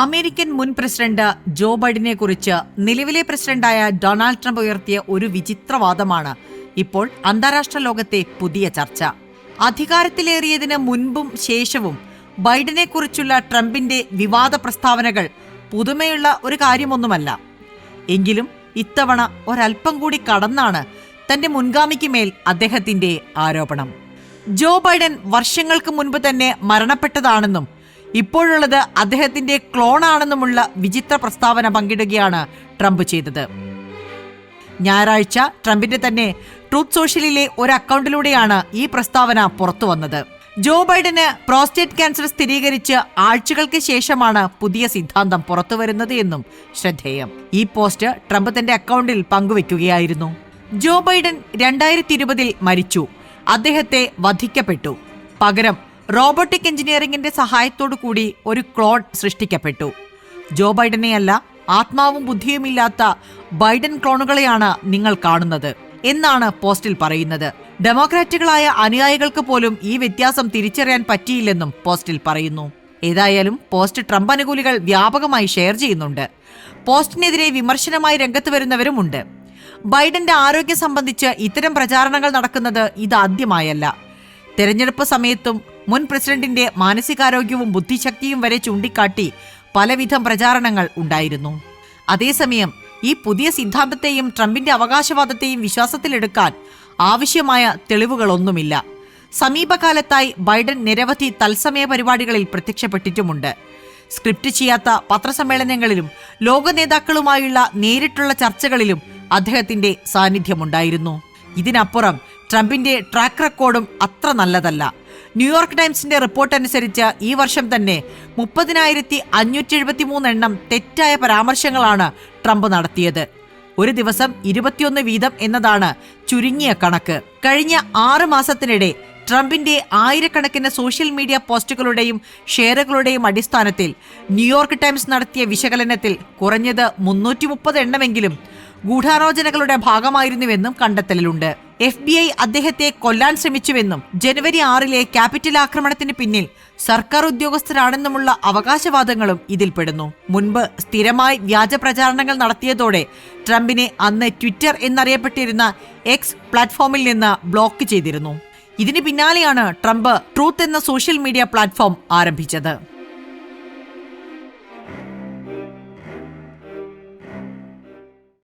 American മുൻ president Joe ബൈഡനെ കുറിച്ച് നിലവിലെ പ്രസിഡന്റായ ഡൊണാൾഡ് ട്രംപ് ഉയർത്തിയ ഒരു വിചിത്രവാദമാണ് ഇപ്പോൾ അന്താരാഷ്ട്ര ലോകത്തെ പുതിയ ചർച്ച. അധികാരത്തിലേറിയതിന് മുൻപും ശേഷവും ബൈഡനെക്കുറിച്ചുള്ള ട്രംപിന്റെ വിവാദ പ്രസ്താവനകൾ പുതുമയുള്ള ഒരു കാര്യമൊന്നുമല്ല. എങ്കിലും ഇത്തവണ ഒരൽപ്പം കൂടി കടന്നാണ് തന്റെ മുൻഗാമിക്ക് മേൽ അദ്ദേഹത്തിന്റെ ആരോപണം. ജോ ബൈഡൻ വർഷങ്ങൾക്ക് മുൻപ് തന്നെ മരണപ്പെട്ടതാണെന്നും ഇപ്പോഴുള്ളത് അദ്ദേഹത്തിന്റെ ക്ലോണാണെന്നുമുള്ള വിചിത്ര പ്രസ്താവന പങ്കിടുകയാണ് ട്രംപ് ചെയ്തത്. ഞായറാഴ്ച ട്രംപിന്റെ തന്നെ ട്രൂത്ത് സോഷ്യലിലെ ഒരു അക്കൗണ്ടിലൂടെയാണ് ഈ പ്രസ്താവന പുറത്തു വന്നത്. ജോ ബൈഡന് പ്രോസ്റ്റേറ്റ് ക്യാൻസർ സ്ഥിരീകരിച്ച് ആഴ്ചകൾക്ക് ശേഷമാണ് പുതിയ സിദ്ധാന്തം പുറത്തുവരുന്നത് എന്നും ശ്രദ്ധേയം. ഈ പോസ്റ്റ് ട്രംപ് തന്റെ അക്കൗണ്ടിൽ പങ്കുവെക്കുകയായിരുന്നു. ജോ ബൈഡൻ 2020 മരിച്ചു. അദ്ദേഹത്തെ വധിക്കപ്പെട്ടു. പകരം റോബോട്ടിക് എഞ്ചിനീയറിംഗിന്റെ സഹായത്തോടു കൂടി ഒരു ക്ലോൺ സൃഷ്ടിക്കപ്പെട്ടു. ജോ ബൈഡനെയല്ല, ആത്മാവും ബുദ്ധിയുമില്ലാത്ത ബൈഡൻ ക്ലോണുകളെയാണ് നിങ്ങൾ കാണുന്നത് എന്നാണ് പോസ്റ്റിൽ പറയുന്നത്. ഡെമോക്രാറ്റുകളായ അനുയായികൾക്ക് പോലും ഈ വ്യത്യാസം തിരിച്ചറിയാൻ പറ്റിയില്ലെന്നും പോസ്റ്റിൽ പറയുന്നു. ഏതായാലും പോസ്റ്റ് ട്രംപ് അനുകൂലികൾ വ്യാപകമായി ഷെയർ ചെയ്യുന്നുണ്ട്. പോസ്റ്റിനെതിരെ വിമർശനമായി രംഗത്ത് വരുന്നവരുമുണ്ട്. ബൈഡന്റെ ആരോഗ്യം സംബന്ധിച്ച് ഇത്തരം പ്രചാരണങ്ങൾ നടക്കുന്നത് ഇതാദ്യമായല്ല. തെരഞ്ഞെടുപ്പ് സമയത്തും മുൻ പ്രസിഡന്റിന്റെ മാനസികാരോഗ്യവും ബുദ്ധിശക്തിയും വരെ ചൂണ്ടിക്കാട്ടി പലവിധം പ്രചാരണങ്ങൾ ഉണ്ടായിരുന്നു. അതേസമയം ഈ പുതിയ സിദ്ധാന്തത്തെയും ട്രംപിന്റെ അവകാശവാദത്തെയും വിശ്വാസത്തിലെടുക്കാൻ ആവശ്യമായ തെളിവുകളൊന്നുമില്ല. സമീപകാലത്തായി ബൈഡൻ നിരവധി തത്സമയ പരിപാടികളിൽ പ്രത്യക്ഷപ്പെട്ടിട്ടുമുണ്ട്. സ്ക്രിപ്റ്റ് ചെയ്യാത്ത പത്രസമ്മേളനങ്ങളിലും ലോക നേതാക്കളുമായുള്ള നേരിട്ടുള്ള ചർച്ചകളിലും അദ്ദേഹത്തിന്റെ സാന്നിധ്യമുണ്ടായിരുന്നു. ഇതിനപ്പുറം ട്രംപിന്റെ ട്രാക്ക് റെക്കോർഡും അത്ര നല്ലതല്ല. ന്യൂയോർക്ക് ടൈംസിന്റെ റിപ്പോർട്ട് അനുസരിച്ച് ഈ വർഷം തന്നെ 30,573 എണ്ണം തെറ്റായ പരാമർശങ്ങളാണ് ട്രംപ് നടത്തിയത്. ഒരു ദിവസം 21 വീതം എന്നതാണ് ചുരുങ്ങിയ കണക്ക്. കഴിഞ്ഞ 6 മാസത്തിനിടെ ട്രംപിന്റെ ആയിരക്കണക്കിന് സോഷ്യൽ മീഡിയ പോസ്റ്റുകളുടെയും ഷെയറുകളുടെയും അടിസ്ഥാനത്തിൽ ന്യൂയോർക്ക് ടൈംസ് നടത്തിയ വിശകലനത്തിൽ കുറഞ്ഞത് 330 എണ്ണമെങ്കിലും ഗൂഢാലോചനകളുടെ ഭാഗമായിരുന്നുവെന്നും കണ്ടെത്തലുണ്ട്. FBI അദ്ദേഹത്തെ കൊല്ലാൻ ശ്രമിച്ചുവെന്നും ജനുവരി 6 ക്യാപിറ്റൽ ആക്രമണത്തിന് പിന്നിൽ സർക്കാർ ഉദ്യോഗസ്ഥരാണെന്നുമുള്ള അവകാശവാദങ്ങളും ഇതിൽപ്പെടുന്നു. മുൻപ് സ്ഥിരമായി വ്യാജ പ്രചാരണങ്ങൾ നടത്തിയതോടെ ട്രംപിനെ അന്ന് ട്വിറ്റർ എന്നറിയപ്പെട്ടിരുന്ന എക്സ് പ്ലാറ്റ്ഫോമിൽ നിന്ന് ബ്ലോക്ക് ചെയ്തിരുന്നു. ഇതിന് പിന്നാലെയാണ് ട്രംപ് ട്രൂത്ത് എന്ന സോഷ്യൽ മീഡിയ പ്ലാറ്റ്ഫോം ആരംഭിച്ചത്.